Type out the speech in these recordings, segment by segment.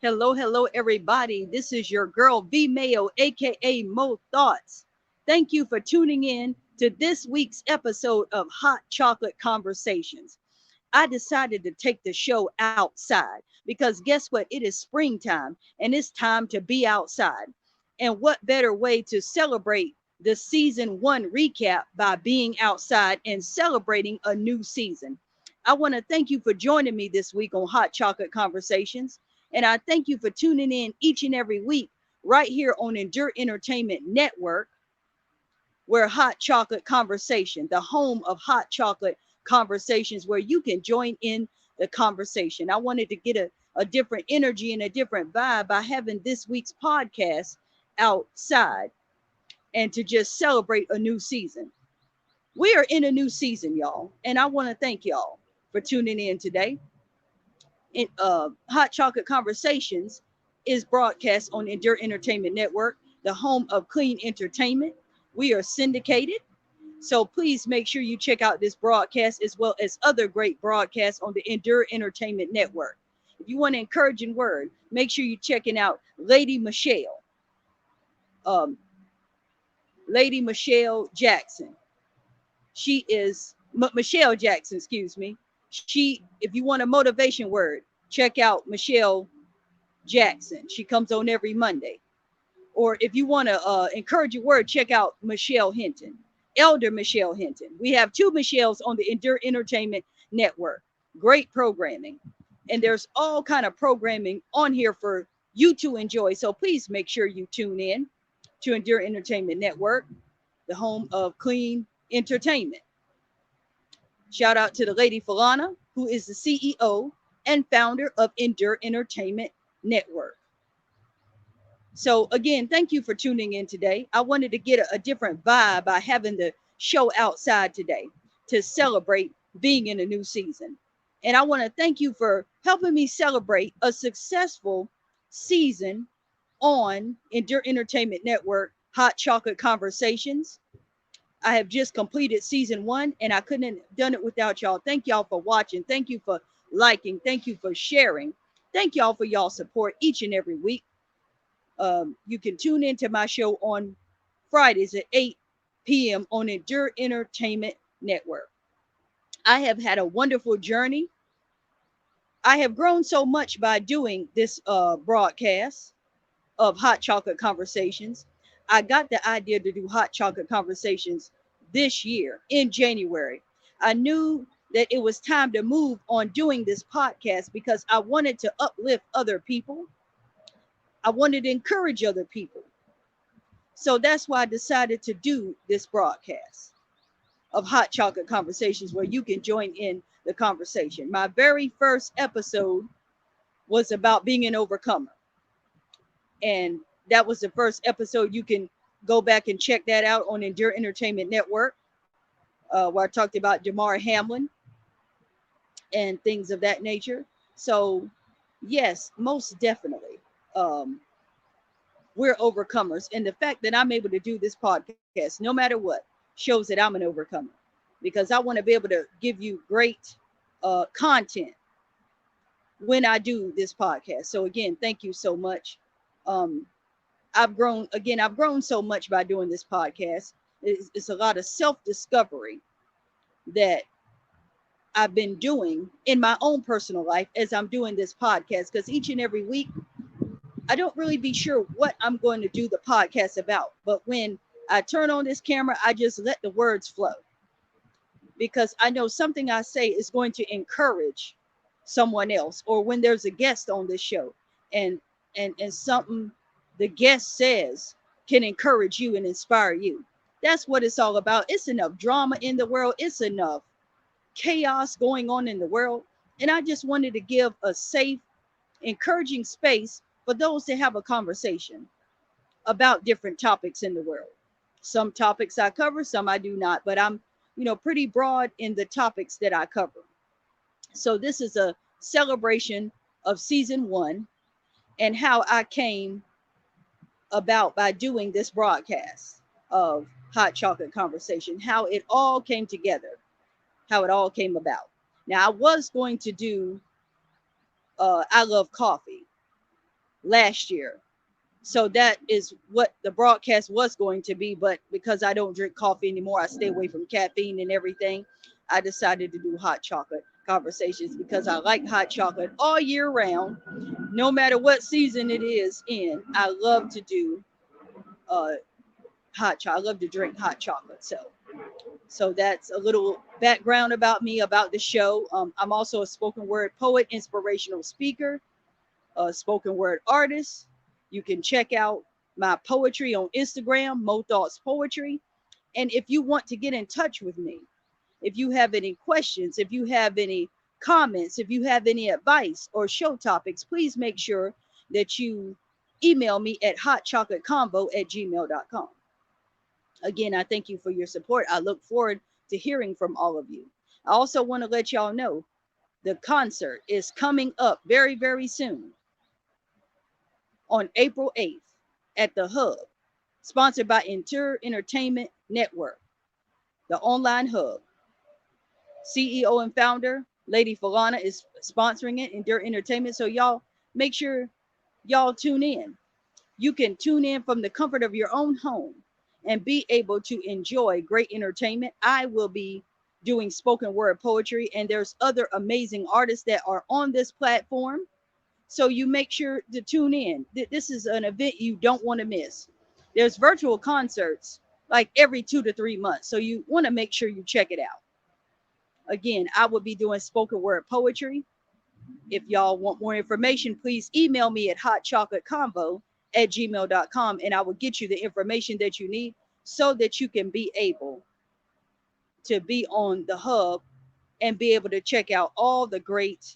Hello, hello, everybody. This is your girl V Mayo, aka Mo Thoughts. Thank you for tuning in to this week's episode of Hot Chocolate Conversations. I decided to take the show outside because guess what? It is springtime and it's time to be outside. And what better way to celebrate the season one recap by being outside and celebrating a new season? I want to thank you for joining me this week on Hot Chocolate Conversations. And I thank you for tuning in each and every week right here on Endure Entertainment Network, where Hot Chocolate Conversation, the home of Hot Chocolate Conversations, where you can join in the conversation. I wanted to get a different energy and a different vibe by having this week's podcast outside and to just celebrate a new season. We are in a new season, y'all, and I want to thank y'all for tuning in today. Hot Chocolate Conversations is broadcast on Endure Entertainment Network, the home of clean entertainment. We are syndicated, so please make sure you check out this broadcast as well as other great broadcasts on the Endure Entertainment Network. If you want an encouraging word, make sure you're checking out Lady Michelle, um, Lady Michelle Jackson. She is Michelle Jackson, excuse me. If you want a motivation word, check out Michelle Jackson. She comes on every Monday. Or if you want to encourage your word, check out Michelle Hinton, Elder Michelle Hinton. We have two Michelles on the Endure Entertainment Network. Great programming. And there's all kind of programming on here for you to enjoy. So please make sure you tune in to Endure Entertainment Network, the home of clean entertainment. Shout out to the lady Falana, who is the CEO and founder of Endure Entertainment Network. So again, thank you for tuning in today. I wanted to get a different vibe by having the show outside today to celebrate being in a new season. And I want to thank you for helping me celebrate a successful season on Endure Entertainment Network, Hot Chocolate Conversations. I have just completed season one and I couldn't have done it without y'all. Thank y'all for watching. Thank you for liking. Thank you for sharing. Thank y'all for y'all support each and every week. You can tune into my show on Fridays at 8 p.m. on Endure Entertainment Network. I have had a wonderful journey. I have grown so much by doing this broadcast of Hot Chocolate Conversations. I got the idea to do Hot Chocolate Conversations this year in January. I knew that it was time to move on doing this podcast because I wanted to uplift other people. I wanted to encourage other people. So that's why I decided to do this broadcast of Hot Chocolate Conversations where you can join in the conversation. My very first episode was about being an overcomer. And that was the first episode. You can go back and check that out on Endure Entertainment Network, where I talked about Damar Hamlin and things of that nature. So, yes, most definitely. Um, we're overcomers. And the fact that I'm able to do this podcast, no matter what, shows that I'm an overcomer because I want to be able to give you great content when I do this podcast. So again, thank you so much. Um, I've grown so much by doing this podcast. It's a lot of self-discovery that I've been doing in my own personal life as I'm doing this podcast. Because each and every week I don't really be sure what I'm going to do the podcast about. But when I turn on this camera, I just let the words flow because I know something I say is going to encourage someone else. Or when there's a guest on this show and and something the guest says can encourage you and inspire you. That's what it's all about. It's enough drama in the world. It's enough chaos going on in the world. And I just wanted to give a safe, encouraging space for those to have a conversation about different topics in the world. Some topics I cover, some I do not, but I'm, pretty broad in the topics that I cover. So this is a celebration of season one and how I came about by doing this broadcast of Hot Chocolate Conversation, how it all came together, how it all came about. Now, I was going to do I Love Coffee, last year. So that is what the broadcast was going to be. But because I don't drink coffee anymore, I stay away from caffeine and everything. I decided to do hot chocolate conversations because I like hot chocolate all year round, no matter what season it is in. I love to do uh, hot chocolate. I love to drink hot chocolate. So that's a little background about me, about the show. I'm also a spoken word poet, inspirational speaker, a spoken word artist. You can check out my poetry on Instagram, Mo Thoughts Poetry. And if you want to get in touch with me, if you have any questions, if you have any comments, if you have any advice or show topics, please make sure that you email me at hotchocolateconvo@gmail.com. Again, I thank you for your support. I look forward to hearing from all of you. I also want to let y'all know the concert is coming up very, very soon on April 8th at the Hub, sponsored by Endure Entertainment Network, the online hub. CEO and founder, Lady Falana, is sponsoring it, Endure Entertainment. So y'all make sure y'all tune in. You can tune in from the comfort of your own home and be able to enjoy great entertainment. I will be doing spoken word poetry, and there's other amazing artists that are on this platform. So you make sure to tune in. This is an event you don't want to miss. There's virtual concerts like every 2 to 3 months. So you want to make sure you check it out. Again, I will be doing spoken word poetry. If y'all want more information, please email me at hotchocolateconvo@gmail.com and I will get you the information that you need so that you can be able to be on the hub and be able to check out all the great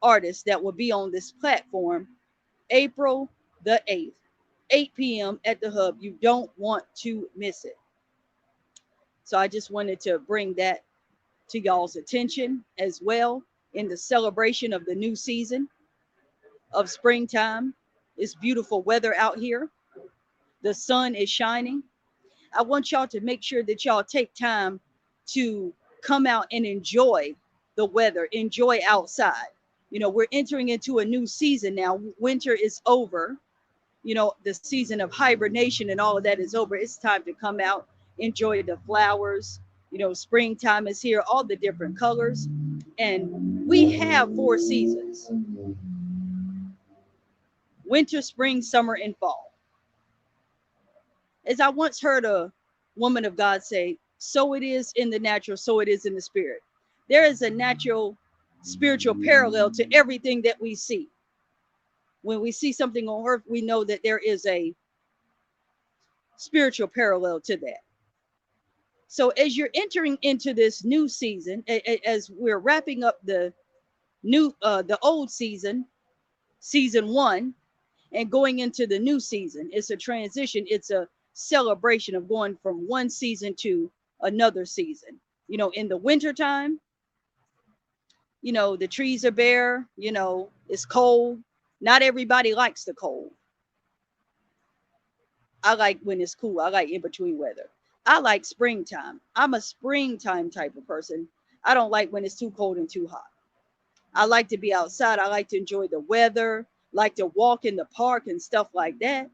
artists that will be on this platform April the 8th, 8 p.m. at the hub. You don't want to miss it. So I just wanted to bring that to y'all's attention as well in the celebration of the new season of springtime. It's beautiful weather out here. The sun is shining. I want y'all to make sure that y'all take time to come out and enjoy the weather, enjoy outside. You know, we're entering into a new season now. Winter is over. You know, the season of hibernation and all of that is over. It's time to come out, enjoy the flowers. You know, springtime is here, all the different colors. And we have 4 seasons: winter, spring, summer, and fall. As I once heard a woman of God say, so it is in the natural, so it is in the spirit. There is a natural spiritual parallel to everything that we see. When we see something on earth, we know that there is a spiritual parallel to that. So as you're entering into this new season, as we're wrapping up the old season, season 1, and going into the new season, it's a transition. It's a celebration of going from one season to another season. You know, in the wintertime, you know, the trees are bare, you know, it's cold. Not everybody likes the cold. I like when it's cool. I like in between weather. I like springtime. I'm a springtime type of person. I don't like when it's too cold and too hot. I like to be outside. I like to enjoy the weather, like to walk in the park and stuff like that.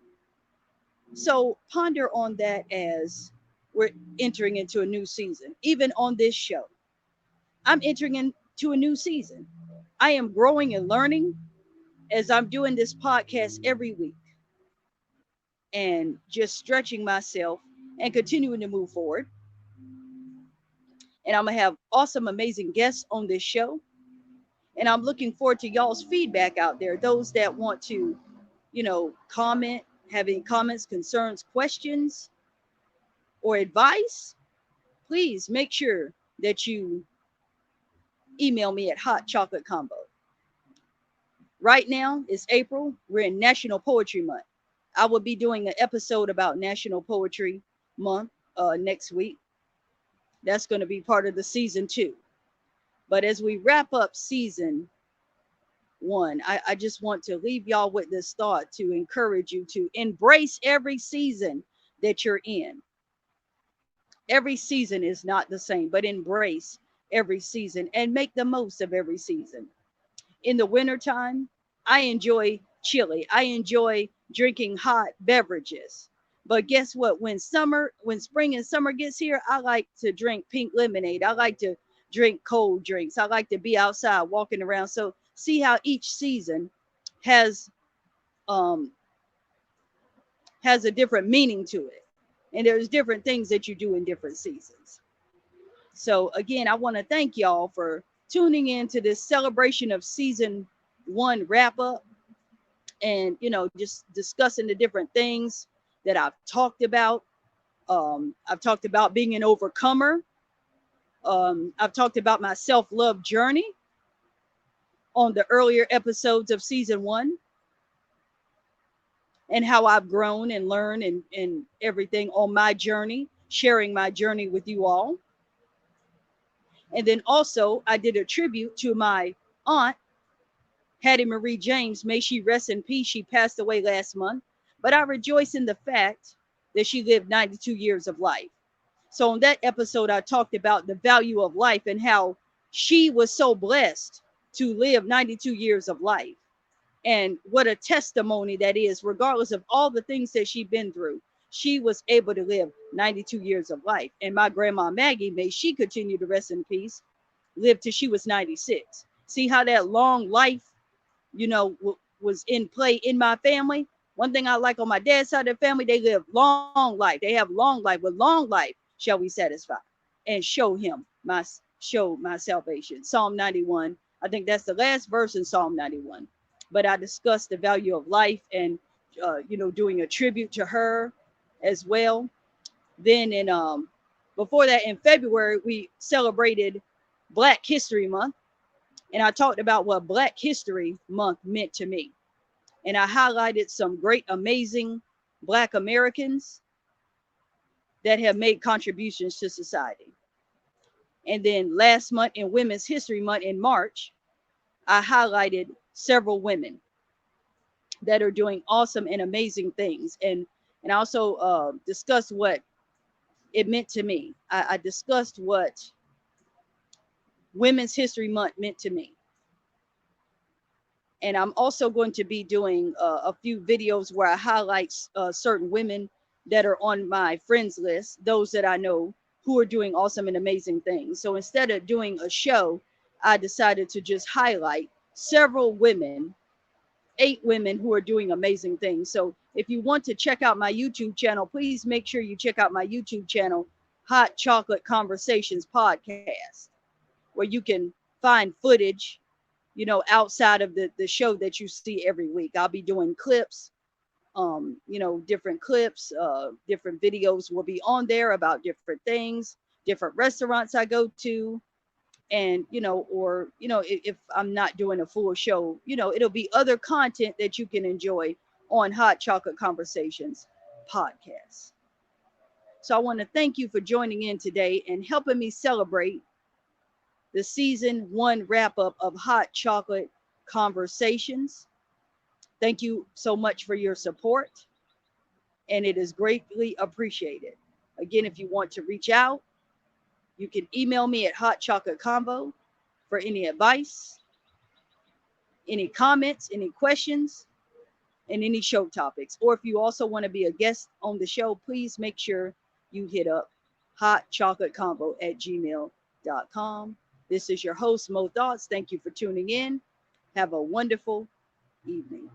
So ponder on that as we're entering into a new season. Even on this show, I'm entering into a new season. I am growing and learning as I'm doing this podcast every week and just stretching myself and continuing to move forward. And I'm going to have awesome, amazing guests on this show. And I'm looking forward to y'all's feedback out there. Those that want to, you know, comment, have any comments, concerns, questions, or advice, please make sure that you email me at Hot Chocolate Combo. Right now it's April. We're in National Poetry Month. I will be doing an episode about National Poetry Month next week. That's going to be part of the season 2. But as we wrap up season 1, I just want to leave y'all with this thought to encourage you to embrace every season that you're in. Every season is not the same, but embrace every season and make the most of every season. In the wintertime, I enjoy chili. I enjoy drinking hot beverages. But guess what? When spring and summer gets here, I like to drink pink lemonade. I like to drink cold drinks. I like to be outside walking around. So see how each season has um has a different meaning to it. And there's different things that you do in different seasons. So again, I want to thank y'all for tuning in to this celebration of season 1 wrap up, and just discussing the different things that I've talked about. I've talked about being an overcomer. I've talked about my self-love journey on the earlier episodes of season 1, and how I've grown and learned and everything on my journey, sharing my journey with you all. And then also I did a tribute to my aunt, Hattie Marie James. May she rest in peace. She passed away last month, but I rejoice in the fact that she lived 92 years of life. So in that episode, I talked about the value of life and how she was so blessed to live 92 years of life. And what a testimony that is, regardless of all the things that she'd been through. She was able to live 92 years of life. And my grandma Maggie, may she continue to rest in peace, lived till she was 96. See how that long life, was in play in my family. One thing I like on my dad's side of the family, they live long life. They have long life. With long life shall we satisfy and show my salvation. Psalm 91. I think that's the last verse in Psalm 91. But I discussed the value of life and doing a tribute to her as well. Then in before that, in February, we celebrated Black History Month, and I talked about what Black History Month meant to me. And I highlighted some great, amazing Black Americans that have made contributions to society. And then last month, in Women's History Month in March, I highlighted several women that are doing awesome and amazing things. And also discussed what it meant to me. I discussed what Women's History Month meant to me. And I'm also going to be doing a few videos where I highlight certain women that are on my friends list, those that I know who are doing awesome and amazing things. So instead of doing a show, I decided to just highlight several women, 8 women who are doing amazing things. So if you want to check out my YouTube channel, please make sure you check out my YouTube channel, Hot Chocolate Conversations Podcast, where you can find footage, outside of the show that you see every week. I'll be doing clips, different clips, different videos will be on there about different things, different restaurants I go to. And, if I'm not doing a full show, it'll be other content that you can enjoy on Hot Chocolate Conversations Podcast. So I want to thank you for joining in today and helping me celebrate the season 1 wrap up of Hot Chocolate Conversations. Thank you so much for your support, and it is greatly appreciated. Again, if you want to reach out, you can email me at Hot Chocolate Convo for any advice, any comments, any questions, and any show topics. Or if you also want to be a guest on the show, please make sure you hit up hotchocolateconvo@gmail.com. This is your host, Mo Thoughts. Thank you for tuning in. Have a wonderful evening.